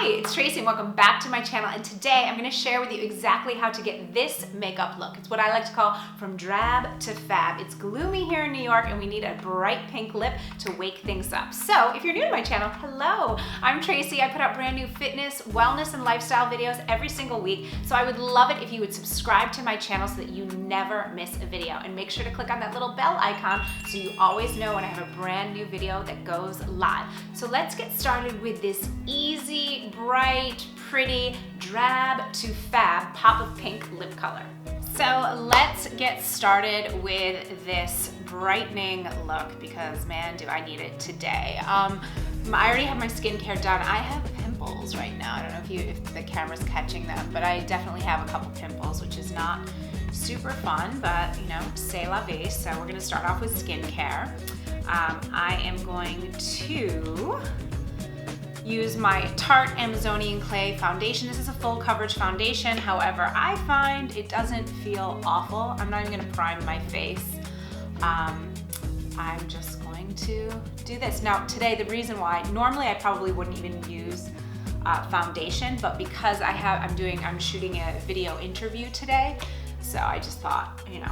Hi, it's Tracy and welcome back to my channel, and today I'm going to share with you exactly how to get this makeup look. It's what I like to call from drab to fab. It's gloomy here in New York and we need a bright pink lip to wake things up. So if you're new to my channel, hello, I'm Tracy. I put out brand new fitness, wellness, and lifestyle videos every single week. So I would love it if you would subscribe to my channel so that you never miss a video, and make sure to click on that little bell icon so you always know when I have a brand new video that goes live. So let's get started with this easy, bright, pretty, drab to fab pop of pink lip color. So let's get started with this brightening look because man, do I need it today. I already have my skincare done. I have pimples right now. I don't know if the camera's catching them, but I definitely have a couple pimples, which is not super fun, but you know, c'est la vie. So we're gonna start off with skincare. I am going to use my Tarte Amazonian Clay foundation. This is a full coverage foundation. However, I find it doesn't feel awful. I'm not even gonna prime my face. I'm just going to do this. Now today, the reason why, normally I probably wouldn't even use foundation, but because I'm shooting a video interview today, so I just thought, you know,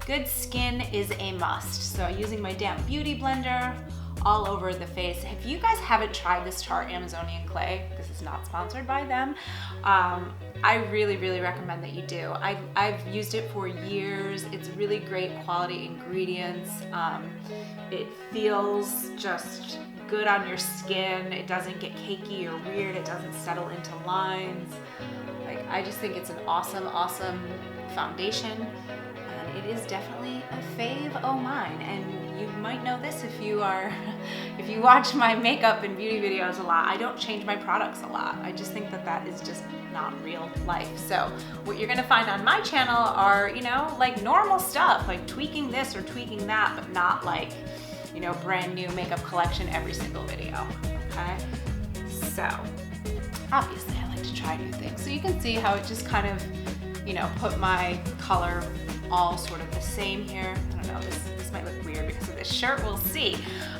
good skin is a must. So using my damp beauty blender all over the face. If you guys haven't tried this Tarte Amazonian Clay, this is not sponsored by them, I really, really recommend that you do. I've used it for years. It's really great quality ingredients. It feels just good on your skin. It doesn't get cakey or weird. It doesn't settle into lines. Like, I just think it's an awesome, awesome foundation. And it is definitely a fave o' mine. And you might know this if you watch my makeup and beauty videos a lot. I don't change my products a lot. I just think that is just not real life. So what you're gonna find on my channel are, you know, like normal stuff, like tweaking this or tweaking that, but not like, you know, brand new makeup collection every single video, okay? So obviously I like to try new things. So you can see how it just kind of, you know, put my color all sort of the same here. I don't know, this might look weird because of this shirt, we'll see.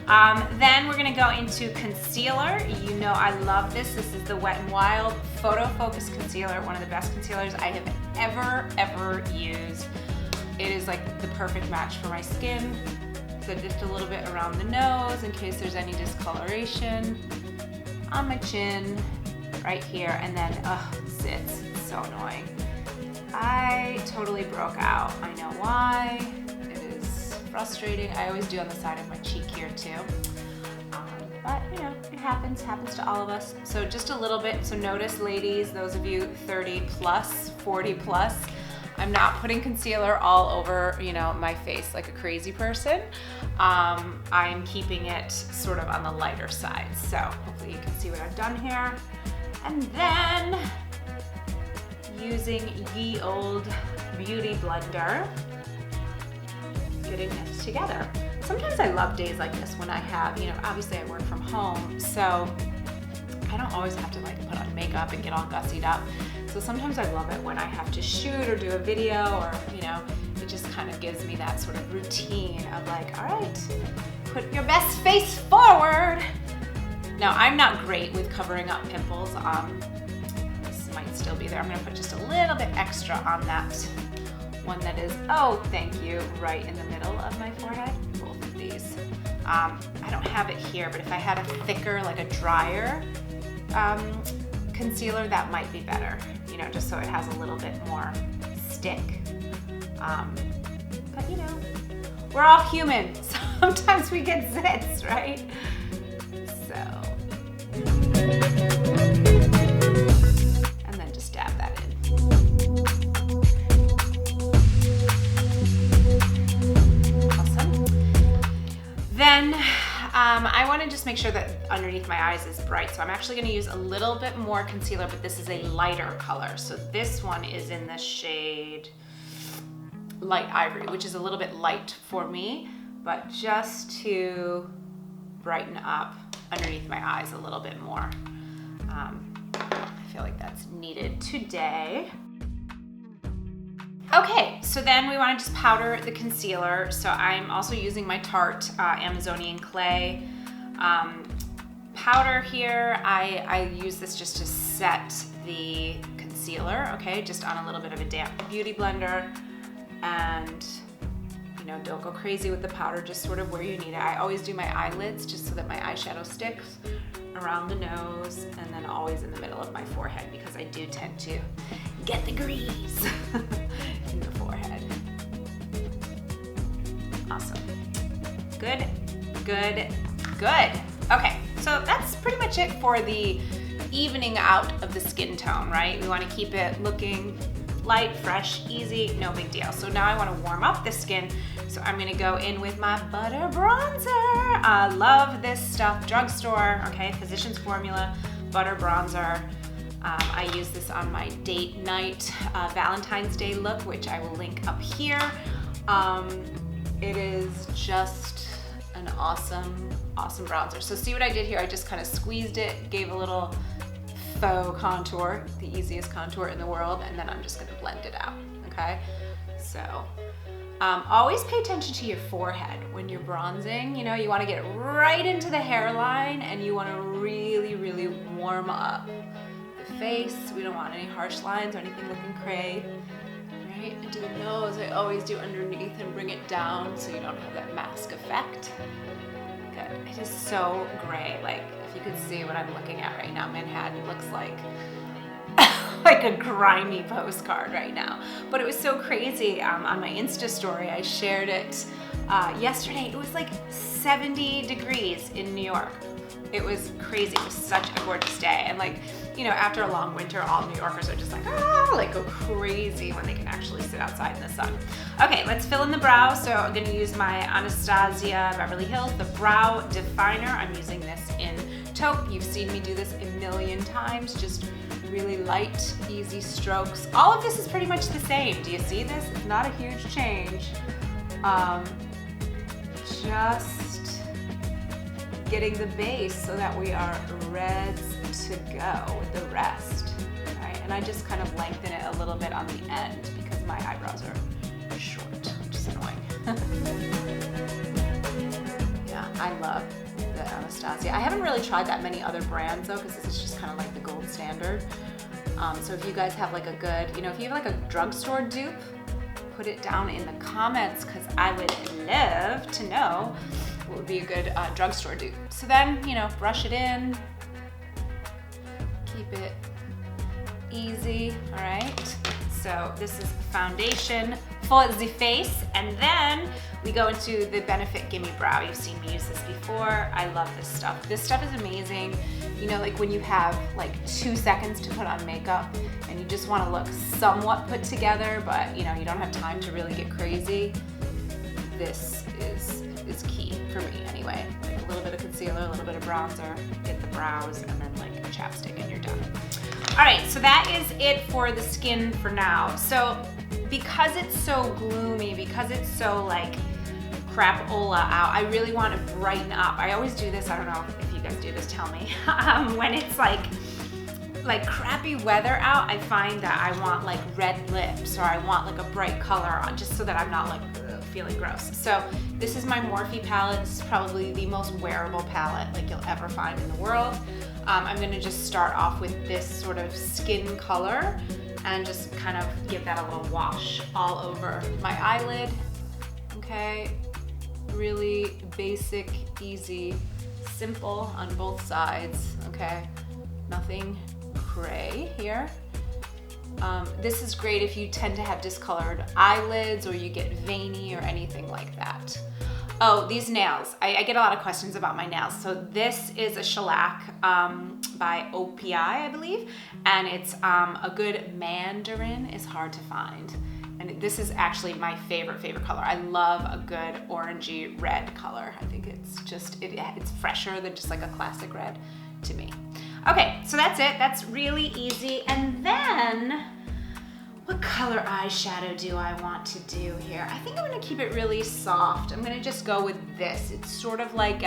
Then we're gonna go into concealer. You know I love this. This is the Wet n Wild Photo Focus Concealer, one of the best concealers I have ever used. It is like the perfect match for my skin. So just a little bit around the nose in case there's any discoloration, on my chin, right here, and then, it's so annoying. I totally broke out. I know why. It is frustrating. I always do on the side of my cheek here too. But you know, it happens to all of us. So just a little bit. So notice, ladies, those of you 30 plus, 40 plus, I'm not putting concealer all over, you know, my face like a crazy person. I'm keeping it sort of on the lighter side. So hopefully you can see what I've done here. And then using ye old beauty blender, getting this together. Sometimes I love days like this when I have, you know, obviously I work from home, so I don't always have to like put on makeup and get all gussied up. So sometimes I love it when I have to shoot or do a video, or, you know, it just kind of gives me that sort of routine of like, all right, put your best face forward. Now, I'm not great with covering up pimples. This might still be there. I'm gonna put just a little bit extra on that one that is, oh, thank you, right in the middle of my forehead, both of these. I don't have it here, but if I had a thicker, like a drier concealer, that might be better, you know, just so it has a little bit more stick. But you know, we're all human. Sometimes we get zits, right? So, and then just dab that in. Awesome. Then I want to just make sure that underneath my eyes is bright. So I'm actually going to use a little bit more concealer, but this is a lighter color. So this one is in the shade Light Ivory, which is a little bit light for me, but just to brighten up underneath my eyes a little bit more. I feel like that's needed today. Okay, so then we want to just powder the concealer. So I'm also using my Tarte Amazonian Clay powder here. I use this just to set the concealer, okay, just on a little bit of a damp beauty blender. And you know, don't go crazy with the powder, just sort of where you need it. I always do my eyelids just so that my eyeshadow sticks around the nose, and then always in the middle of my forehead because I do tend to get the grease in the forehead. Awesome. Good, good, good. Okay, so that's pretty much it for the evening out of the skin tone, right? We want to keep it looking light, fresh, easy, no big deal. So now I want to warm up the skin. So I'm going to go in with my butter bronzer. I love this stuff, drugstore, okay, Physicians Formula butter bronzer. I use this on my date night Valentine's Day look, which I will link up here. It is just an awesome, awesome bronzer. So see what I did here? I just kind of squeezed it, gave a little faux contour, the easiest contour in the world, and then I'm just gonna blend it out, okay? So always pay attention to your forehead when you're bronzing. You know, you wanna get right into the hairline, and you wanna really, really warm up the face. We don't want any harsh lines or anything looking cray, right? And do the nose, I always do underneath and bring it down so you don't have that mask effect. Good, it is so gray. Like, if you could see what I'm looking at right now, Manhattan looks like like a grimy postcard right now. But it was so crazy. On my Insta story, I shared it yesterday. It was like 70 degrees in New York. It was crazy. It was such a gorgeous day. And like, you know, after a long winter, all New Yorkers are just like, like go crazy when they can actually sit outside in the sun. Okay, let's fill in the brow. So I'm gonna use my Anastasia Beverly Hills, the brow definer. I'm using this in taupe. You've seen me do this a million times, just really light, easy strokes. All of this is pretty much the same. Do you see this? It's not a huge change. Just getting the base so that we are ready to go with the rest, right? And I just kind of lengthen it a little bit on the end because my eyebrows are short, which is annoying. Yeah, I love the Anastasia. I haven't really tried that many other brands though, because this is just kind of like the gold standard. So if you guys have like a good, you know, if you have like a drugstore dupe, put it down in the comments because I would love to know what would be a good drugstore dupe. So then, you know, brush it in, keep it easy, all right? So this is foundation for the face, and then we go into the Benefit Gimme Brow. You've seen me use this before. I love this stuff. This stuff is amazing. You know, like when you have like 2 seconds to put on makeup and you just want to look somewhat put together, but you know, you don't have time to really get crazy. This is key for me anyway. Like a little bit of concealer, a little bit of bronzer, get the brows, and then like chapstick, and you're done. All right, so that is it for the skin for now. So because it's so gloomy, because it's so like crapola out, I really want to brighten up. I always do this, I don't know if you guys do this, tell me. When it's like crappy weather out, I find that I want like red lips, or I want like a bright color on, just so that I'm not like feeling gross. So this is my Morphe palette. This is probably the most wearable palette like you'll ever find in the world. I'm gonna just start off with this sort of skin color and just kind of give that a little wash all over my eyelid. Okay, really basic, easy, simple on both sides, okay? Nothing cray here. This is great if you tend to have discolored eyelids or you get veiny or anything like that. Oh, these nails. I get a lot of questions about my nails. So this is a shellac by OPI, I believe, and it's a good mandarin. Is hard to find. And this is actually my favorite color. I love a good orangey red color. I think it's just, it's fresher than just like a classic red to me. Okay, so that's it. That's really easy. And then, what color eyeshadow do I want to do here? I think I'm gonna keep it really soft. I'm gonna just go with this. It's sort of like,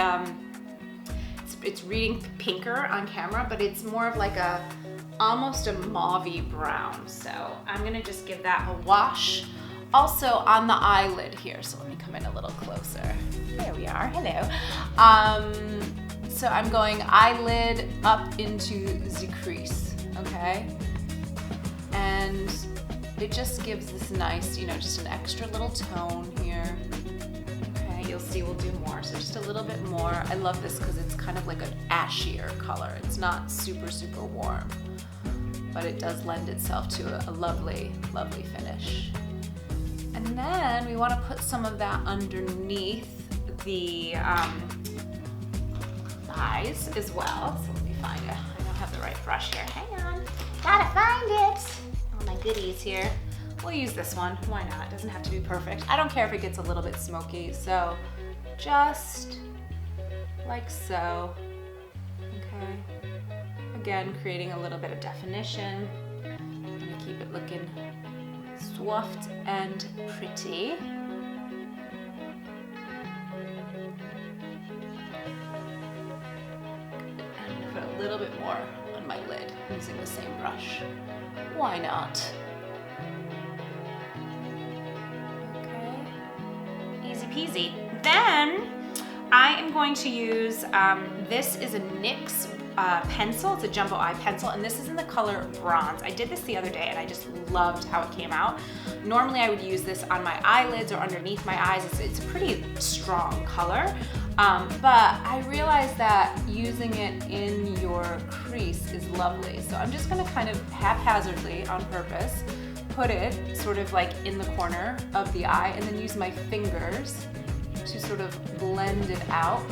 it's reading pinker on camera, but it's more of like almost a mauve-y brown. So I'm gonna just give that a wash. Also on the eyelid here, so let me come in a little closer. There we are, hello. So I'm going eyelid up into the crease, okay? And it just gives this nice, you know, just an extra little tone here. Okay, you'll see we'll do more. So just a little bit more. I love this because it's kind of like an ashier color. It's not super, super warm, but it does lend itself to a lovely, lovely finish. And then we want to put some of that underneath the eyes as well. So let me find it. I don't have the right brush here. Hang on. Gotta find it. All my goodies here. We'll use this one. Why not? It doesn't have to be perfect. I don't care if it gets a little bit smoky. So just like so. Okay. Again, creating a little bit of definition. I'm gonna keep it looking soft and pretty. Put a little bit more on my lid using the same brush. Why not? Okay, easy peasy. Then I am going to use, this is a NYX pencil. It's a jumbo eye pencil, and this is in the color bronze. I did this the other day and I just loved how it came out. Normally I would use this on my eyelids or underneath my eyes. It's a pretty strong color, but I realized that using it in your crease is lovely. So I'm just gonna kind of haphazardly, on purpose, put it sort of like in the corner of the eye and then use my fingers to sort of blend it out.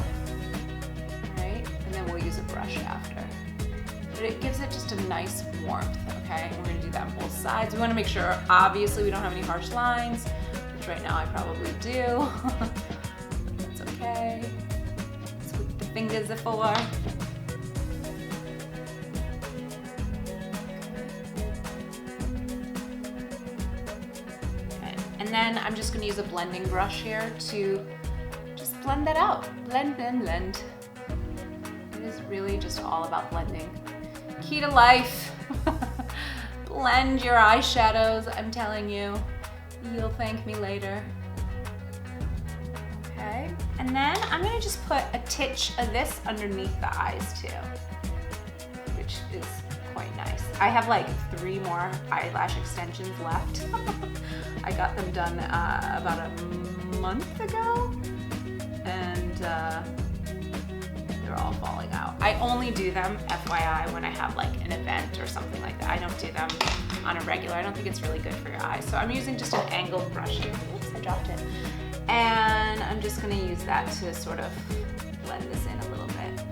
And then we'll use a brush after. But it gives it just a nice warmth, okay? And we're gonna do that on both sides. We wanna make sure, obviously, we don't have any harsh lines, which right now I probably do. That's okay. That's what the fingers are for. Okay. And then I'm just gonna use a blending brush here to just blend that out. Blend, blend, blend. Is really just all about blending. Key to life. Blend your eyeshadows, I'm telling you. You'll thank me later. Okay, and then I'm gonna just put a titch of this underneath the eyes too, which is quite nice. I have like 3 more eyelash extensions left. I got them done about a month ago, and they're all falling out. I only do them, FYI, when I have like an event or something like that. I don't do them on a regular. I don't think it's really good for your eyes. So I'm using just an angled brush here. Oops, I dropped it. And I'm just gonna use that to sort of blend this in a little bit.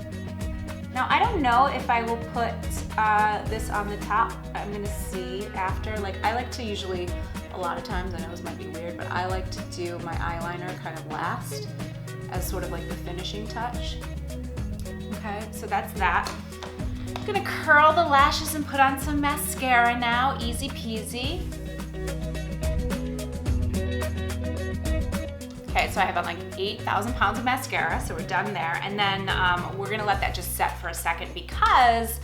Now, I don't know if I will put this on the top. I'm gonna see after. Like, I like to usually, a lot of times, I know this might be weird, but I like to do my eyeliner kind of last as sort of like the finishing touch. Okay, so that's that. I'm gonna curl the lashes and put on some mascara now, easy peasy. Okay, so I have on like 8,000 pounds of mascara, so we're done there. And then we're gonna let that just set for a second because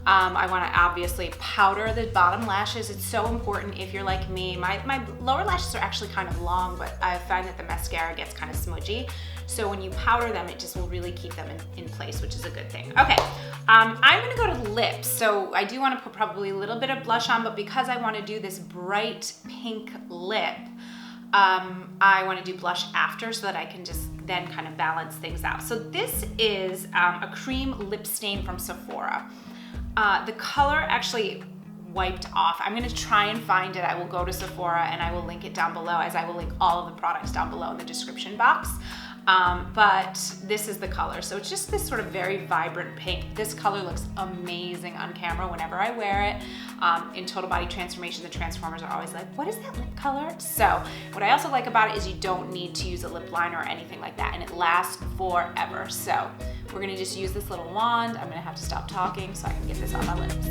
I wanna obviously powder the bottom lashes. It's so important if you're like me. My lower lashes are actually kind of long, but I find that the mascara gets kind of smudgy. So when you powder them, it just will really keep them in place, which is a good thing. Okay, I'm gonna go to lips. So I do wanna put probably a little bit of blush on, but because I wanna do this bright pink lip, I wanna do blush after so that I can just then kind of balance things out. So this is a cream lip stain from Sephora. The color actually wiped off. I'm gonna try and find it. I will go to Sephora and I will link it down below, as I will link all of the products down below in the description box. But this is the color. So it's just this sort of very vibrant pink. This color looks amazing on camera whenever I wear it. In Total Body Transformation, the Transformers are always like, what is that lip color? So what I also like about it is you don't need to use a lip liner or anything like that, and it lasts forever. So we're gonna just use this little wand. I'm gonna have to stop talking so I can get this on my lips.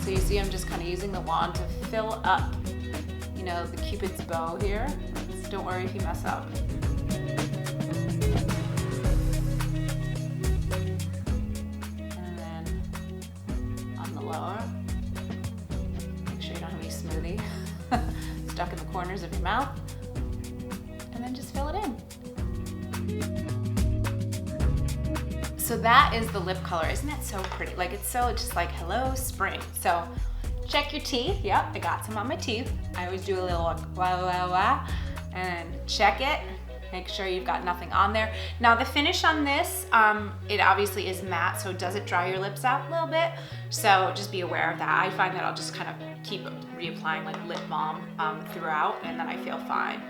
So you see I'm just kind of using the wand to fill up, you know, the Cupid's bow here. Don't worry if you mess up. And then on the lower, make sure you don't have any smoothie stuck in the corner. corners of your mouth, and then just fill it in. So that is the lip color. Isn't that so pretty? Like, it's so just like, hello, spring. So check your teeth. Yep, I got some on my teeth. I always do a little like, wah, wah, wah, and check it. Make sure you've got nothing on there. Now the finish on this, it obviously is matte, so does it dry your lips out a little bit? So just be aware of that. I find that I'll just kind of keep reapplying like lip balm throughout, and then I feel fine.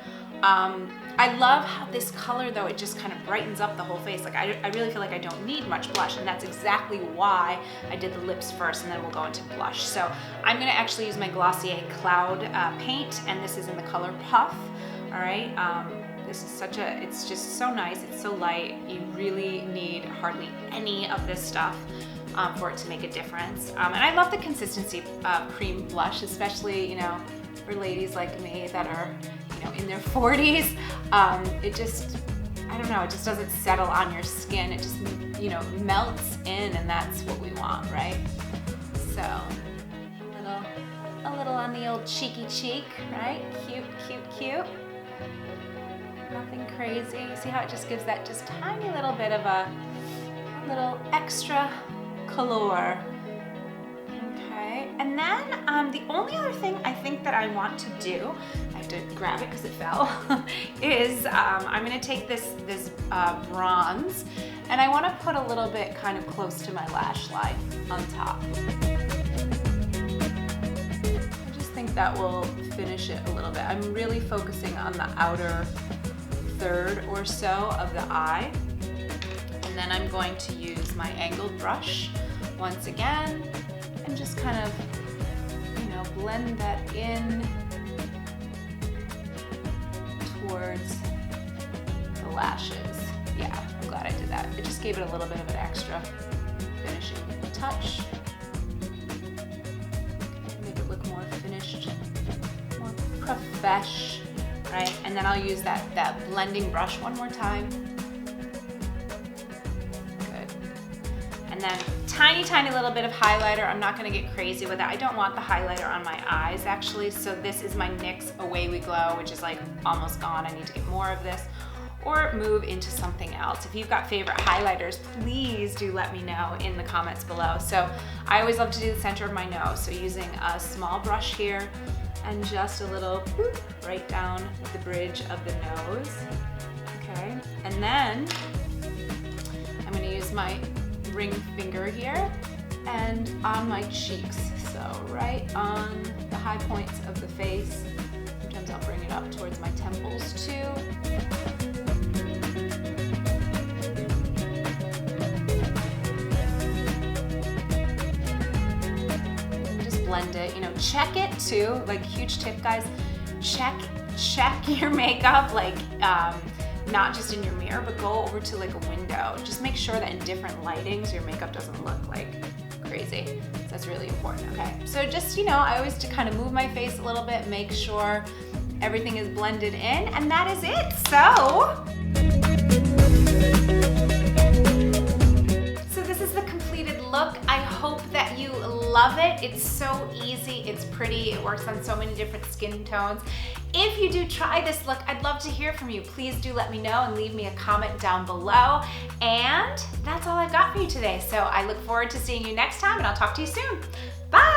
I love how this color though, it just kind of brightens up the whole face. Like I really feel like I don't need much blush, and that's exactly why I did the lips first, and then we'll go into blush. So I'm gonna actually use my Glossier Cloud paint, and this is in the color Puff, all right? This is it's just so nice, it's so light. You really need hardly any of this stuff for it to make a difference. And I love the consistency of cream blush, especially, you know, for ladies like me that are, you know, in their 40s. It just, I don't know, it just doesn't settle on your skin. It just, you know, melts in, and that's what we want, right? So a little on the old cheeky cheek, right? Cute, cute, cute. Nothing crazy. See how it just gives that just tiny little bit of a little extra color. Okay, and then the only other thing I think that I want to do, I have to grab it because it fell, is I'm gonna take this bronze, and I wanna put a little bit kind of close to my lash line on top. I just think that will finish it a little bit. I'm really focusing on the outer third or so of the eye, and then I'm going to use my angled brush once again and just kind of, you know, blend that in towards the lashes. Yeah, I'm glad I did that. It just gave it a little bit of an extra finishing touch. Make it look more finished, more profesh. Right, and then I'll use that blending brush one more time. Good. And then tiny little bit of highlighter. I'm not gonna get crazy with it. I don't want the highlighter on my eyes actually, so this is my NYX Away We Glow, which is like almost gone. I need to get more of this or move into something else. If you've got favorite highlighters, please do let me know in the comments below. So I always love to do the center of my nose, so using a small brush here, and just a little boop, right down the bridge of the nose, okay? And then I'm gonna use my ring finger here and on my cheeks, so right on the high points of the face. Sometimes I'll bring it up towards my temples too. Blend it, you know, check it too, like huge tip guys, check your makeup, like not just in your mirror, but go over to like a window. Just make sure that in different lightings your makeup doesn't look like crazy. So that's really important, okay? So just, you know, I always to kind of move my face a little bit, make sure everything is blended in, and that is it. So this is the completed look. I hope that you love it. It's so easy, it's pretty, it works on so many different skin tones. If you do try this look, I'd love to hear from you. Please do let me know and leave me a comment down below. And that's all I've got for you today. So I look forward to seeing you next time, and I'll talk to you soon. Bye!